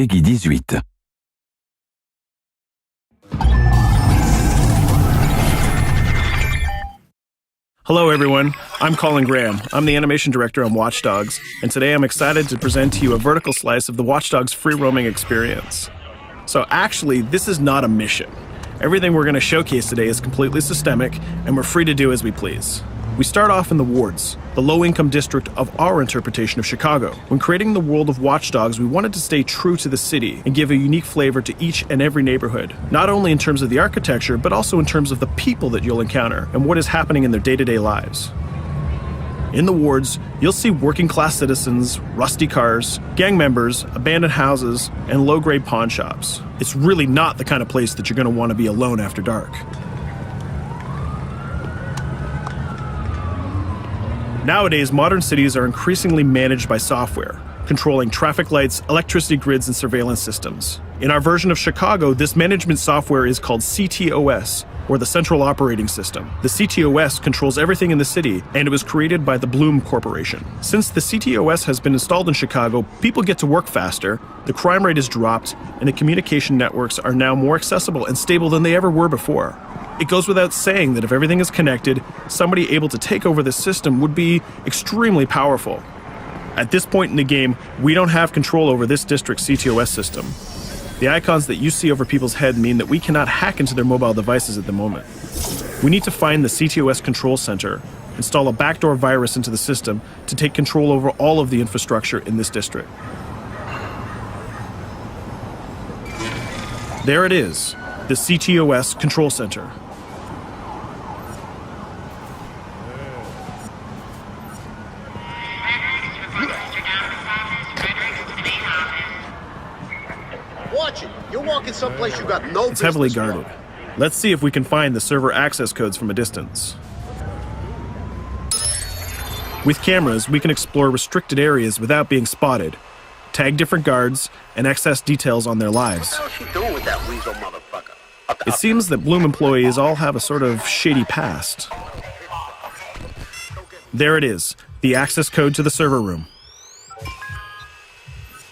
Peggy 18. Hello everyone, I'm Colin Graham. I'm the animation director on Watch Dogs, and today I'm excited to present to you a vertical slice of the Watch Dogs free roaming experience. So actually, this is not a mission. Everything we're going to showcase today is completely systemic, and we're free to do as we please. We start off in the wards, the low-income district of our interpretation of Chicago. When creating the world of Watch Dogs, we wanted to stay true to the city and give a unique flavor to each and every neighborhood, not only in terms of the architecture, but also in terms of the people that you'll encounter and what is happening in their day-to-day lives. In the wards, you'll see working-class citizens, rusty cars, gang members, abandoned houses, and low-grade pawn shops. It's really not the kind of place that you're going to want to be alone after dark. Nowadays, modern cities are increasingly managed by software, controlling traffic lights, electricity grids, and surveillance systems. In our version of Chicago, this management software is called CTOS, or the Central Operating System. The CTOS controls everything in the city, and it was created by the Bloom Corporation. Since the CTOS has been installed in Chicago, people get to work faster, the crime rate is dropped, and the communication networks are now more accessible and stable than they ever were before. It goes without saying that if everything is connected, somebody able to take over the system would be extremely powerful. At this point in the game, we don't have control over this district's CTOS system. The icons that you see over people's head mean that we cannot hack into their mobile devices at the moment. We need to find the CTOS control center, install a backdoor virus into the system to take control over all of the infrastructure in this district. There it is, the CTOS control center. Watch it. You're walking someplace you got no business. It's heavily guarded. Let's see if we can find the server access codes from a distance. With cameras, we can explore restricted areas without being spotted, tag different guards, and access details on their lives. What the hell is she doing with that weasel motherfucker? It seems that Bloom employees all have a sort of shady past. There it is, the access code to the server room.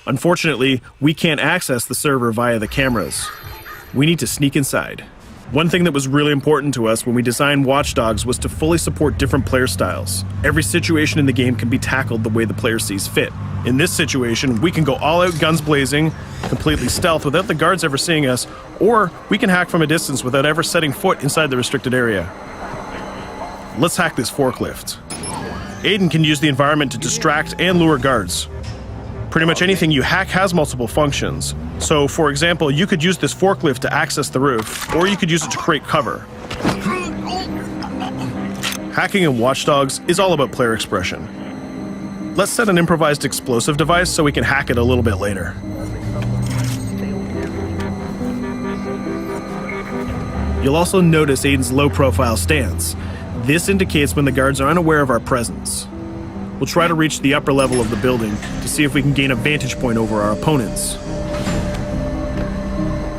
Unfortunately, we can't access the server via the cameras. We need to sneak inside. One thing that was really important to us when we designed Watch Dogs was to fully support different player styles. Every situation in the game can be tackled the way the player sees fit. In this situation, we can go all out guns blazing, completely stealth without the guards ever seeing us, or we can hack from a distance without ever setting foot inside the restricted area. Let's hack this forklift. Aiden can use the environment to distract and lure guards. Pretty much anything you hack has multiple functions. So, for example, you could use this forklift to access the roof, or you could use it to create cover. Hacking in Watch Dogs is all about player expression. Let's set an improvised explosive device so we can hack it a little bit later. You'll also notice Aiden's low-profile stance. This indicates when the guards are unaware of our presence. We'll try to reach the upper level of the building to see if we can gain a vantage point over our opponents.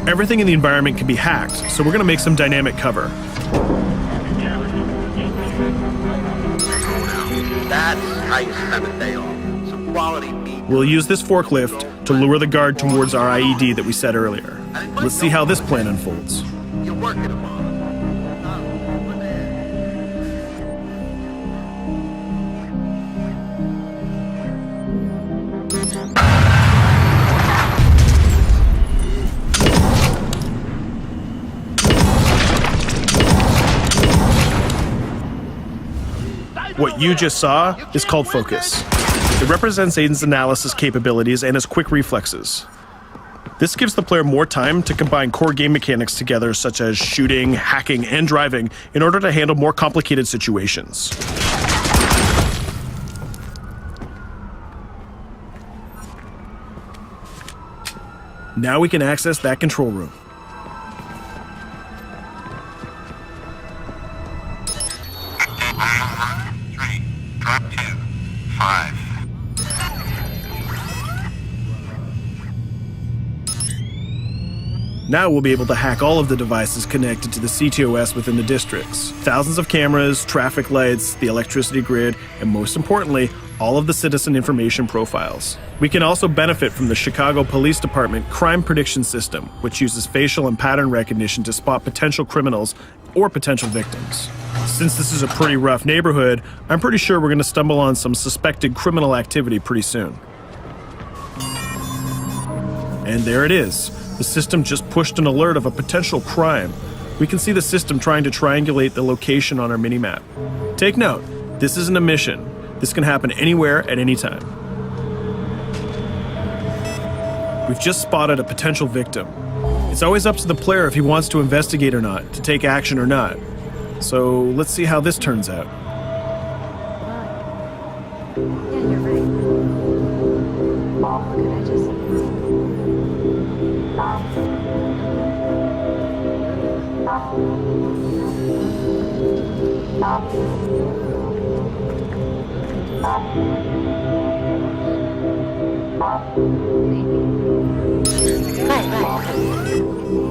Everything in the environment can be hacked, so we're going to make some dynamic cover. That's how you spend a day off. Some quality meat. We'll use this forklift to lure the guard towards our IED that we set earlier. Let's see how this plan unfolds. You're working them on. What you just saw is called focus. It represents Aiden's analysis capabilities and his quick reflexes. This gives the player more time to combine core game mechanics together, such as shooting, hacking, and driving, in order to handle more complicated situations. Now we can access that control room. Now we'll be able to hack all of the devices connected to the CTOS within the districts. Thousands of cameras, traffic lights, the electricity grid, and most importantly, all of the citizen information profiles. We can also benefit from the Chicago Police Department Crime Prediction System, which uses facial and pattern recognition to spot potential criminals or potential victims. Since this is a pretty rough neighborhood, I'm pretty sure we're going to stumble on some suspected criminal activity pretty soon. And there it is. The system just pushed an alert of a potential crime. We can see the system trying to triangulate the location on our minimap. Take note, this isn't a mission. This can happen anywhere at any time. We've just spotted a potential victim. It's always up to the player if he wants to investigate or not, to take action or not. So let's see how this turns out. Yeah, you're right. Could I just... Right.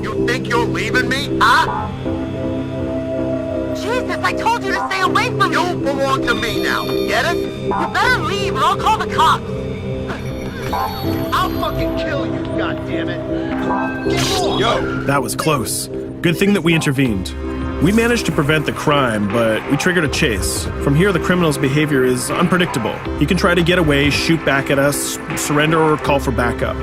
You think you're leaving me? Huh? Jesus, I told you to stay away from me! You belong to me now. Get it? You better leave or I'll call the cops! I'll fucking kill you, goddammit. Get off! Yo! That was close. Good thing that we intervened. We managed to prevent the crime, but we triggered a chase. From here, the criminal's behavior is unpredictable. He can try to get away, shoot back at us, surrender, or call for backup.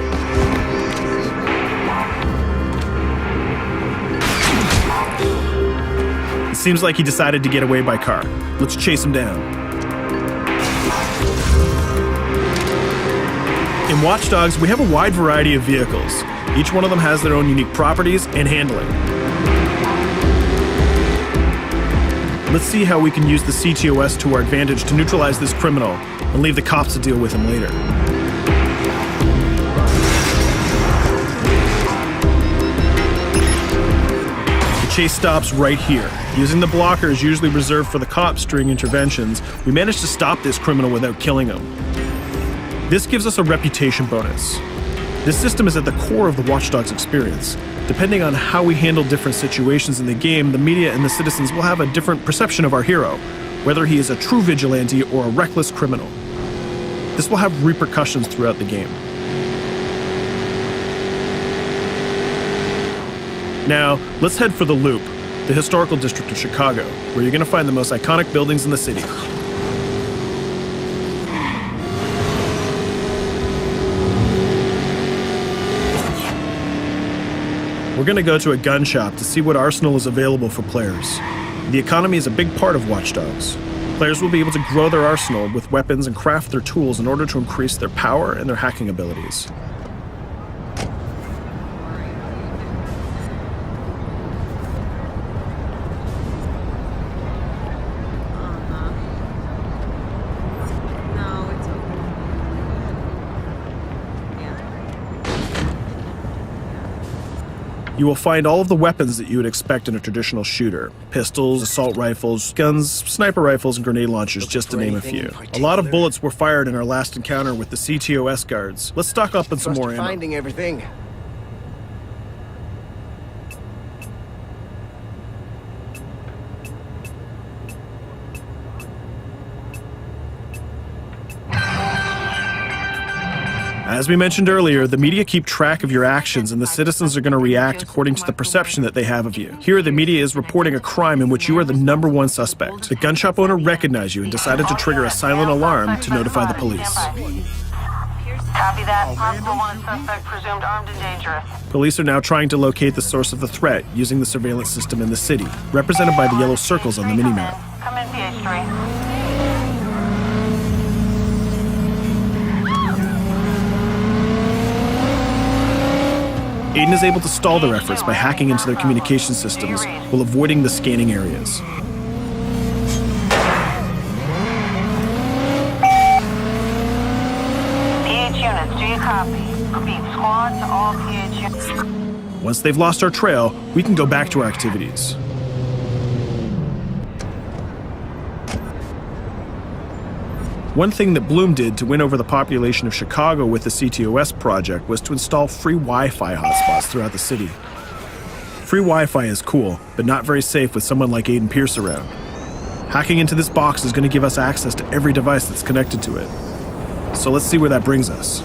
It seems like he decided to get away by car. Let's chase him down. In Watch Dogs, we have a wide variety of vehicles. Each one of them has their own unique properties and handling. Let's see how we can use the CTOS to our advantage to neutralize this criminal and leave the cops to deal with him later. The chase stops right here. Using the blockers usually reserved for the cops during interventions, we managed to stop this criminal without killing him. This gives us a reputation bonus. This system is at the core of the Watch Dogs experience. Depending on how we handle different situations in the game, the media and the citizens will have a different perception of our hero, whether he is a true vigilante or a reckless criminal. This will have repercussions throughout the game. Now, let's head for the Loop, the historical district of Chicago, where you're going to find the most iconic buildings in the city. We're going to go to a gun shop to see what arsenal is available for players. The economy is a big part of Watch Dogs. Players will be able to grow their arsenal with weapons and craft their tools in order to increase their power and their hacking abilities. You will find all of the weapons that you would expect in a traditional shooter. Pistols, assault rifles, guns, sniper rifles, and grenade launchers, just to name a few. A lot of bullets were fired in our last encounter with the CTOS guards. Let's stock up on some more ammo. Finding everything. As we mentioned earlier, the media keep track of your actions and the citizens are going to react according to the perception that they have of you. Here, the media is reporting a crime in which you are the #1 suspect. The gun shop owner recognized you and decided to trigger a silent alarm to notify the police. Copy that. Possible one suspect presumed armed and dangerous. Police are now trying to locate the source of the threat using the surveillance system in the city, represented by the yellow circles on the minimap. Come in, PH3. Aiden is able to stall their efforts by hacking into their communication systems while avoiding the scanning areas. PH units, do you copy? Repeat, squad to all PH units. Once they've lost our trail, we can go back to our activities. One thing that Bloom did to win over the population of Chicago with the CTOS project was to install free Wi-Fi hotspots throughout the city. Free Wi-Fi is cool, but not very safe with someone like Aiden Pierce around. Hacking into this box is going to give us access to every device that's connected to it. So let's see where that brings us.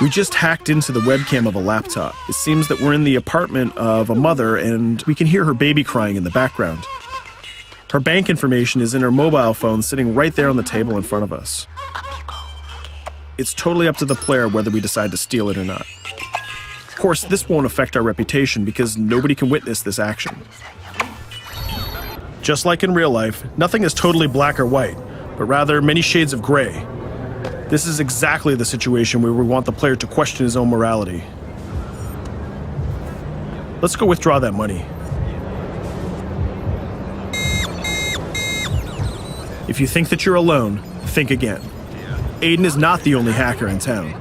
We just hacked into the webcam of a laptop. It seems that we're in the apartment of a mother and we can hear her baby crying in the background. Her bank information is in her mobile phone sitting right there on the table in front of us. It's totally up to the player whether we decide to steal it or not. Of course, this won't affect our reputation because nobody can witness this action. Just like in real life, nothing is totally black or white, but rather many shades of gray. This is exactly the situation where we want the player to question his own morality. Let's go withdraw that money. If you think that you're alone, think again. Aiden is not the only hacker in town.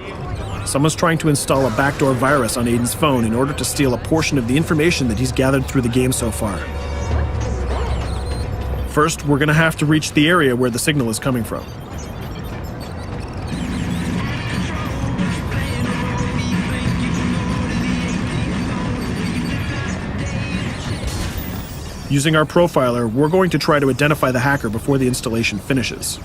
Someone's trying to install a backdoor virus on Aiden's phone in order to steal a portion of the information that he's gathered through the game so far. First, we're going to have to reach the area where the signal is coming from. Using our profiler, we're going to try to identify the hacker before the installation finishes.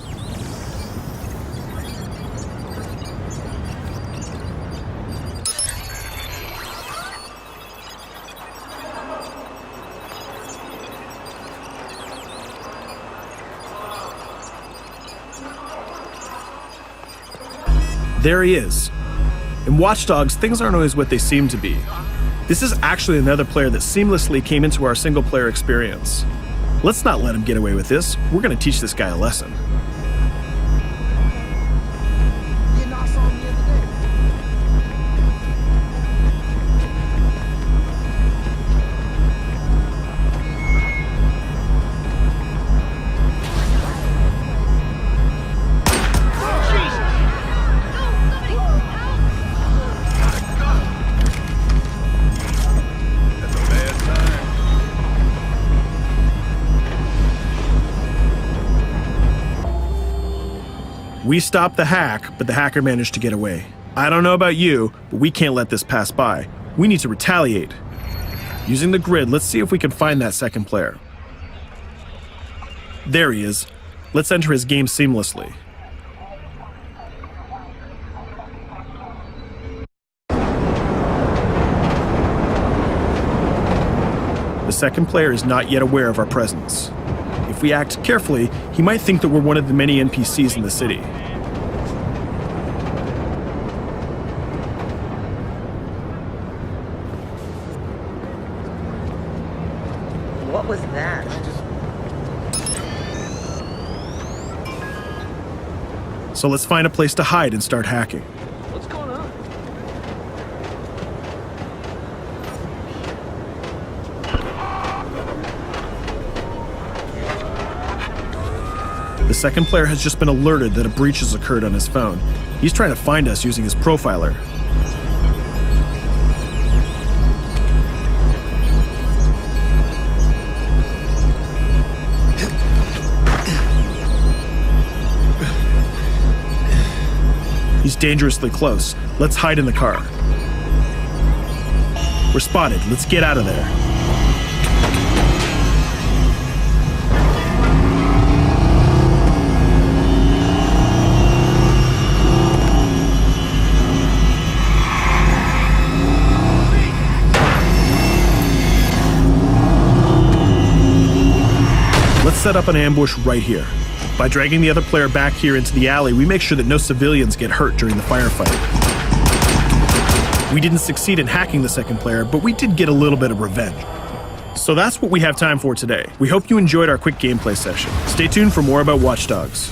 There he is. In Watch Dogs, things aren't always what they seem to be. This is actually another player that seamlessly came into our single-player experience. Let's not let him get away with this. We're going to teach this guy a lesson. We stopped the hack, but the hacker managed to get away. I don't know about you, but we can't let this pass by. We need to retaliate. Using the grid, let's see if we can find that second player. There he is. Let's enter his game seamlessly. The second player is not yet aware of our presence. If we act carefully, he might think that we're one of the many NPCs in the city. What was that? So let's find a place to hide and start hacking. What's going on? The second player has just been alerted that a breach has occurred on his phone. He's trying to find us using his profiler. He's dangerously close. Let's hide in the car. We're spotted. Let's get out of there. Let's set up an ambush right here. By dragging the other player back here into the alley, we make sure that no civilians get hurt during the firefight. We didn't succeed in hacking the second player, but we did get a little bit of revenge. So that's what we have time for today. We hope you enjoyed our quick gameplay session. Stay tuned for more about Watch Dogs.